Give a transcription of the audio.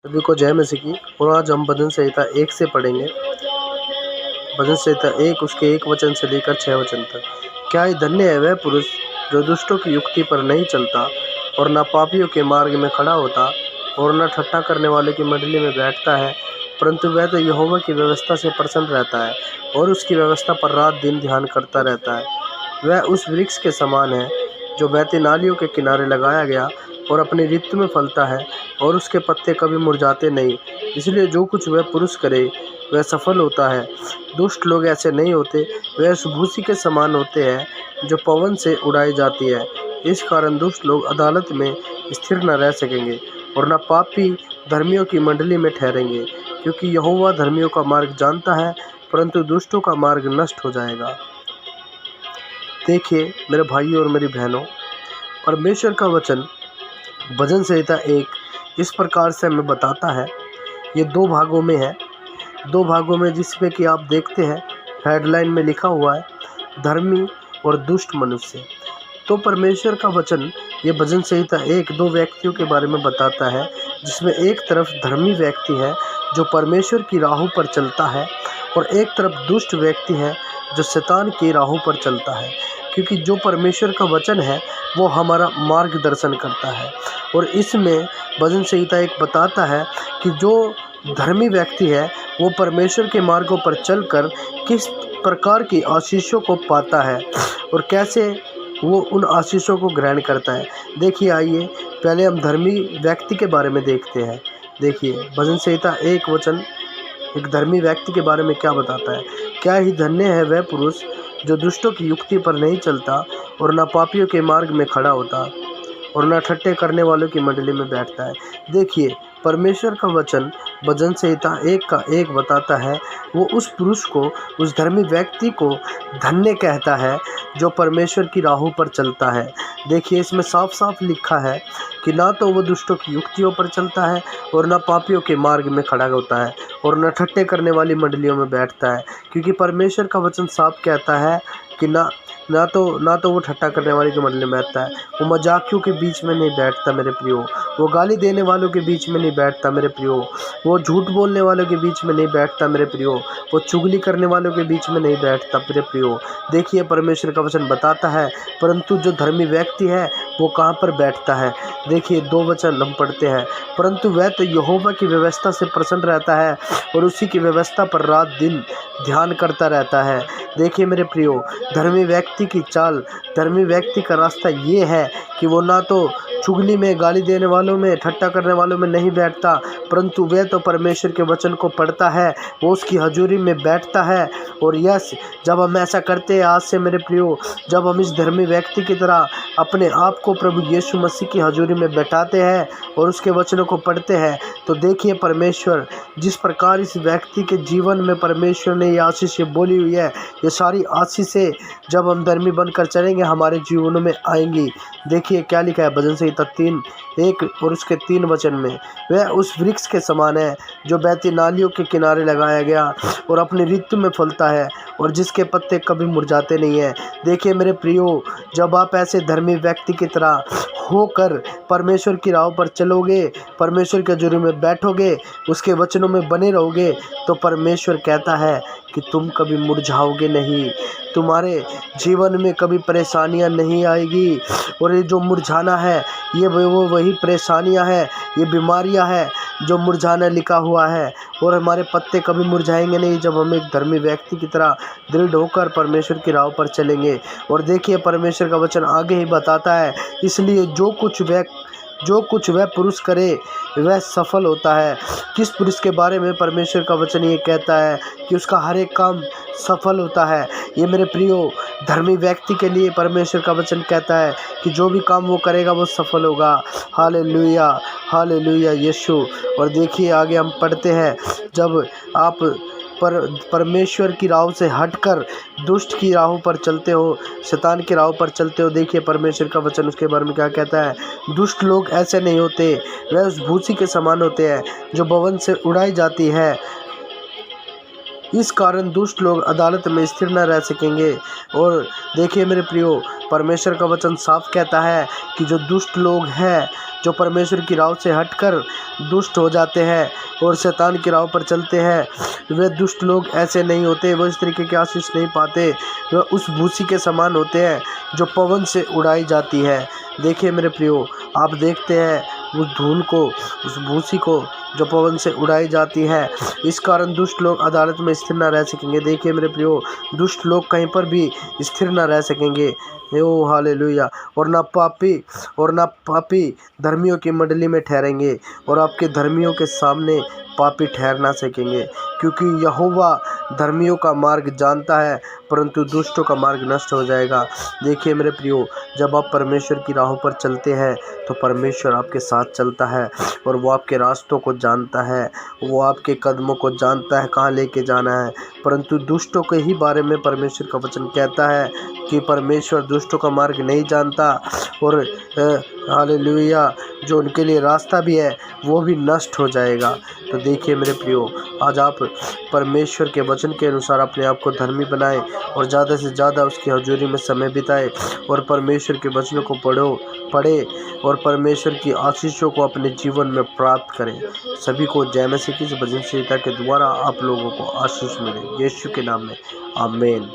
सभी को जय मसीह की। और आज हम भजन संहिता 1 से पढ़ेंगे। भजन संहिता 1 उसके 1 वचन से लेकर 6 वचन तक। क्या ही धन्य है वह पुरुष जो दुष्टों की युक्ति पर नहीं चलता और न पापियों के मार्ग में खड़ा होता और न ठट्ठा करने वाले की मंडली में बैठता है, परंतु वह तो यहोवा की व्यवस्था से प्रसन्न रहता है और उसकी व्यवस्था पर रात दिन ध्यान करता रहता है। वह उस वृक्ष के समान है जो बहती नालियों के किनारे लगाया गया और अपनी ऋतु में फलता है और उसके पत्ते कभी मुरझाते नहीं। इसलिए जो कुछ वह पुरुष करे वह सफल होता है। दुष्ट लोग ऐसे नहीं होते, वे उस भूसी के समान होते हैं जो पवन से उड़ाई जाती है। इस कारण दुष्ट लोग अदालत में स्थिर न रह सकेंगे और न पापी धर्मियों की मंडली में ठहरेंगे, क्योंकि यहोवा धर्मियों का मार्ग जानता है, परंतु दुष्टों का मार्ग नष्ट हो जाएगा। देखिए मेरे भाइयों और मेरी बहनों, परमेश्वर का वचन भजन संहिता 1 इस प्रकार से हमें बताता है। ये 2 भागों में है, 2 भागों में, जिसमें कि आप देखते हैं हेडलाइन में लिखा हुआ है धर्मी और दुष्ट मनुष्य। तो परमेश्वर का वचन ये भजन संहिता 1 2 व्यक्तियों के बारे में बताता है, जिसमें एक तरफ धर्मी व्यक्ति है जो परमेश्वर की राहों पर चलता है और एक तरफ दुष्ट व्यक्ति है जो शैतान की राहों पर चलता है। क्योंकि जो परमेश्वर का वचन है वो हमारा मार्गदर्शन करता है। और इसमें भजन संहिता 1 बताता है कि जो धर्मी व्यक्ति है वो परमेश्वर के मार्गों पर चलकर किस प्रकार की आशीषों को पाता है और कैसे वो उन आशीषों को ग्रहण करता है। देखिए, आइए पहले हम धर्मी व्यक्ति के बारे में देखते हैं। देखिए भजन संहिता 1 वचन एक धर्मी व्यक्ति के बारे में क्या बताता है। क्या ही धन्य है वह पुरुष जो दुष्टों की युक्ति पर नहीं चलता और न पापियों के मार्ग में खड़ा होता और न ठट्ठे करने वालों की मंडली में बैठता है। देखिए परमेश्वर का वचन भजन संहिता 1 का 1 बताता है, वो उस पुरुष को, उस धर्मी व्यक्ति को धन्य कहता है जो परमेश्वर की राहों पर चलता है। देखिए इसमें साफ साफ लिखा है कि ना तो वो दुष्टों की युक्तियों पर चलता है और ना पापियों के मार्ग में खड़ा होता है और न ठट्ठे करने वाली मंडलियों में बैठता है। क्योंकि परमेश्वर का वचन साफ कहता है कि ना तो वो ठट्ठा करने वाले की मंडली में बैठता है, वो मजाकियों के बीच में नहीं बैठता मेरे प्रियो, वो गाली देने वालों के बीच में नहीं बैठता मेरे प्रियो, वो झूठ बोलने वालों के बीच में नहीं बैठता मेरे प्रियो, वो चुगली करने वालों के बीच में नहीं बैठता मेरे प्रियो। देखिए परमेश्वर का वचन बताता है, परंतु जो धर्मी व्यक्ति है वो कहाँ पर बैठता है। देखिए 2 वचन हम पढ़ते हैं, परंतु वह तो यहोवा की व्यवस्था से प्रसन्न रहता है और उसी की व्यवस्था पर रात दिन ध्यान करता रहता है। देखिए मेरे प्रियो, धर्मी व्यक्ति की चाल, धर्मी व्यक्ति का रास्ता ये है कि वो ना तो चुगली में, गाली देने वालों में, ठट्ठा करने वालों में नहीं बैठता, परंतु वह तो परमेश्वर के वचन को पढ़ता है, वो उसकी हजूरी में बैठता है। और यस, जब हम ऐसा करते हैं आज से मेरे प्रियो, जब हम इस धर्मी व्यक्ति की तरह अपने आप को प्रभु यीशु मसीह की हजूरी में बैठाते हैं और उसके वचनों को पढ़ते हैं, तो देखिए परमेश्वर जिस प्रकार इस व्यक्ति के जीवन में परमेश्वर ने ये आशीषें बोली हुई है, ये सारी आशीषें जब हम धर्मी बनकर चलेंगे हमारे जीवनों में आएंगी। देखिए क्या लिखा है भजन संहिता 3:1 और उसके 3 वचन में, वह उस वृक्ष के समान है जो बहती नालियों के किनारे लगाया गया और अपनी ऋतु में फलता है और जिसके पत्ते कभी मुरझाते नहीं हैं। देखिए मेरे प्रियो, जब आप ऐसे धर्मी व्यक्ति की तरह होकर परमेश्वर की राह पर चलोगे, परमेश्वर के हजूरी में बैठोगे, उसके वचनों में बने रहोगे, तो परमेश्वर कहता है कि तुम कभी मुरझाओगे नहीं, तुम्हारे जीवन में कभी परेशानियां नहीं आएगी। और ये जो मुरझाना है ये वो वही परेशानियां हैं, ये बीमारियां हैं जो मुरझाना लिखा हुआ है। और हमारे पत्ते कभी मुरझाएंगे नहीं जब हम एक धर्मी व्यक्ति की तरह दृढ़ होकर परमेश्वर की राह पर चलेंगे। और देखिए परमेश्वर का वचन आगे ही बताता है, इसलिए जो कुछ वह पुरुष करे वह सफल होता है। किस पुरुष के बारे में परमेश्वर का वचन ये कहता है कि उसका हर एक काम सफल होता है। ये मेरे प्रियो धर्मी व्यक्ति के लिए परमेश्वर का वचन कहता है कि जो भी काम वो करेगा वो सफल होगा। हालेलुया, हालेलुया यीशु। और देखिए आगे हम पढ़ते हैं, जब आप परमेश्वर की राह से हटकर दुष्ट की राहों पर चलते हो, शैतान की राहों पर चलते हो, देखिए परमेश्वर का वचन उसके बारे में क्या कहता है। दुष्ट लोग ऐसे नहीं होते, वह उस भूसी के समान होते हैं जो पवन से उड़ाई जाती है इस कारण दुष्ट लोग अदालत में स्थिर न रह सकेंगे। और देखिए मेरे प्रियो, परमेश्वर का वचन साफ कहता है कि जो दुष्ट लोग हैं, जो परमेश्वर की राह से हटकर दुष्ट हो जाते हैं और शैतान की राह पर चलते हैं, वे दुष्ट लोग ऐसे नहीं होते, वो इस तरीके की आशीष नहीं पाते। वे उस भूसी के समान होते हैं जो पवन से उड़ाई जाती है। देखिए मेरे प्रियो, आप देखते हैं उस धूल को, उस भूसी को जो पवन से उड़ाई जाती है। इस कारण दुष्ट लोग अदालत में स्थिर न रह सकेंगे। देखिए मेरे प्रियो, दुष्ट लोग कहीं पर भी स्थिर न रह सकेंगे। ओ हालेलुया। और ना पापी धर्मियों की मंडली में ठहरेंगे, और आपके धर्मियों के सामने पापी ठहर ना सकेंगे, क्योंकि यहोवा धर्मियों का मार्ग जानता है, परंतु दुष्टों का मार्ग नष्ट हो जाएगा। देखिए मेरे प्रियो, जब आप परमेश्वर की राहों पर चलते हैं तो परमेश्वर आपके साथ चलता है, और वो आपके रास्तों को जानता है, वो आपके कदमों को जानता है कहाँ लेके जाना है। परंतु दुष्टों के ही बारे में परमेश्वर का वचन कहता है कि परमेश्वर दुष्टों का मार्ग नहीं जानता, और हालेलुया, जो उनके लिए रास्ता भी है वो भी नष्ट हो जाएगा। तो देखिए मेरे प्रियो, आज आप परमेश्वर के वचन के अनुसार अपने आप को धर्मी बनाएं, और ज़्यादा से ज़्यादा उसकी हजूरी में समय बिताएं, और परमेश्वर के वचनों को पढ़े और परमेश्वर की आशीषों को अपने जीवन में प्राप्त करें। सभी को जय मसीह की भजन संहिता के द्वारा आप लोगों को आशीष मिले, यीशु के नाम में, आमीन।